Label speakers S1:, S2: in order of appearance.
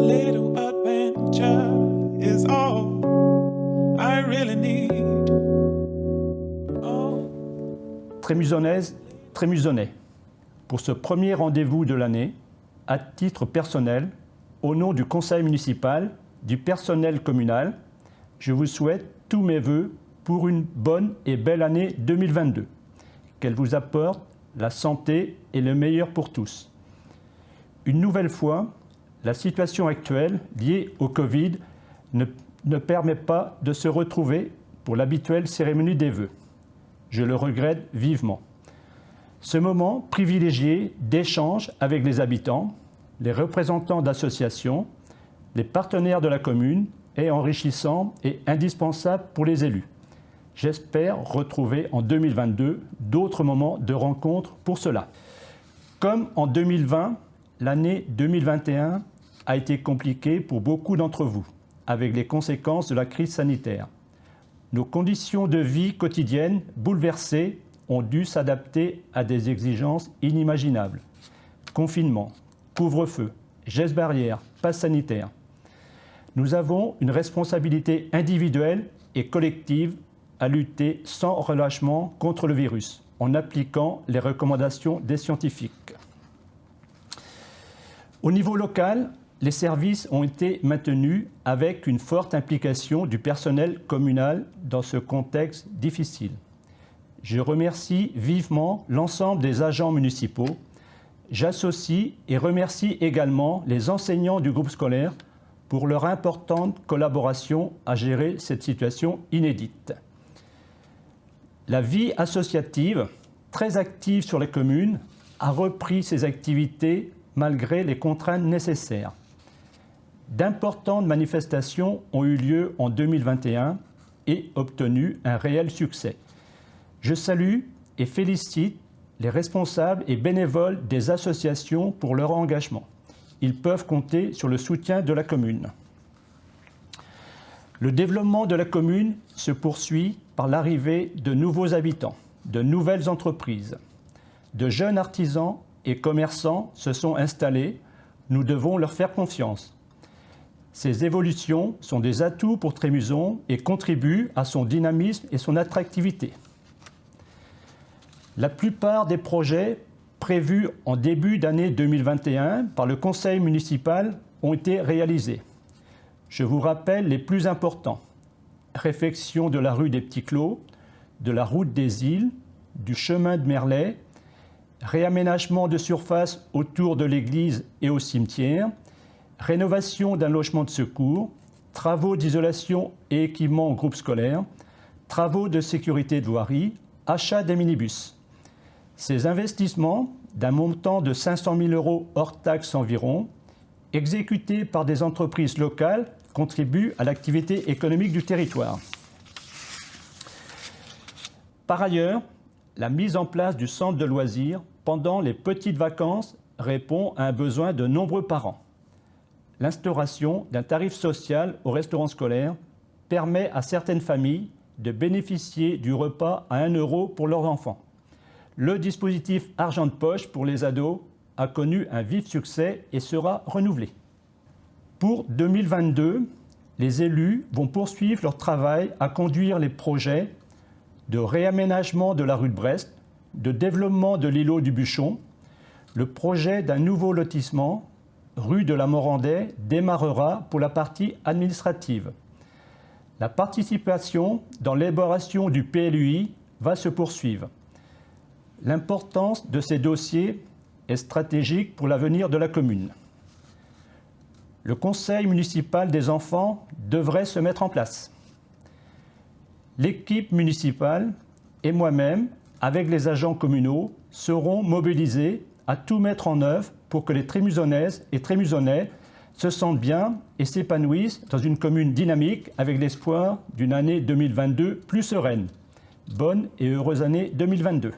S1: little adventure is all I really need. Oh.
S2: Trémusonnaises, Trémusonnais, pour ce premier rendez-vous de l'année, à titre personnel, au nom du conseil municipal, du personnel communal, je vous souhaite tous mes vœux pour une bonne et belle année 2022. Qu'elle vous apporte la santé et le meilleur pour tous. Une nouvelle fois, la situation actuelle liée au Covid ne permet pas de se retrouver pour l'habituelle cérémonie des vœux. Je le regrette vivement. Ce moment privilégié d'échange avec les habitants, les représentants d'associations, les partenaires de la commune est enrichissant et indispensable pour les élus. J'espère retrouver en 2022 d'autres moments de rencontre pour cela. Comme en 2020, l'année 2021 a été compliquée pour beaucoup d'entre vous, avec les conséquences de la crise sanitaire. Nos conditions de vie quotidiennes bouleversées ont dû s'adapter à des exigences inimaginables. Confinement, couvre-feu, gestes barrières, passe sanitaire. Nous avons une responsabilité individuelle et collective à lutter sans relâchement contre le virus, en appliquant les recommandations des scientifiques. Au niveau local, les services ont été maintenus avec une forte implication du personnel communal dans ce contexte difficile. Je remercie vivement l'ensemble des agents municipaux. J'associe et remercie également les enseignants du groupe scolaire pour leur importante collaboration à gérer cette situation inédite. La vie associative, très active sur les communes, a repris ses activités malgré les contraintes nécessaires. D'importantes manifestations ont eu lieu en 2021 et obtenu un réel succès. Je salue et félicite les responsables et bénévoles des associations pour leur engagement. Ils peuvent compter sur le soutien de la commune. Le développement de la commune se poursuit par l'arrivée de nouveaux habitants, de nouvelles entreprises. De jeunes artisans et commerçants se sont installés. Nous devons leur faire confiance. Ces évolutions sont des atouts pour Trémuson et contribuent à son dynamisme et son attractivité. La plupart des projets prévus en début d'année 2021 par le conseil municipal ont été réalisés. Je vous rappelle les plus importants. Réfection de la rue des Petits Clos, de la route des Îles, du chemin de Merlet, réaménagement de surface autour de l'église et au cimetière, rénovation d'un logement de secours, travaux d'isolation et équipement au groupe scolaire, travaux de sécurité de voirie, achat des minibus. Ces investissements, d'un montant de 500 000 € hors taxes environ, exécutés par des entreprises locales, contribuent à l'activité économique du territoire. Par ailleurs, la mise en place du centre de loisirs pendant les petites vacances répond à un besoin de nombreux parents. L'instauration d'un tarif social au restaurant scolaire permet à certaines familles de bénéficier du repas à 1 € pour leurs enfants. Le dispositif argent de poche pour les ados a connu un vif succès et sera renouvelé. Pour 2022, les élus vont poursuivre leur travail à conduire les projets de réaménagement de la rue de Brest, de développement de l'îlot du Buchon. Le projet d'un nouveau lotissement, rue de la Morandais, démarrera pour la partie administrative. La participation dans l'élaboration du PLUI va se poursuivre. L'importance de ces dossiers est stratégique pour l'avenir de la commune. Le conseil municipal des enfants devrait se mettre en place. L'équipe municipale et moi-même, avec les agents communaux, seront mobilisés à tout mettre en œuvre pour que les Trémusonnaises et Trémusonnais se sentent bien et s'épanouissent dans une commune dynamique avec l'espoir d'une année 2022 plus sereine. Bonne et heureuse année 2022.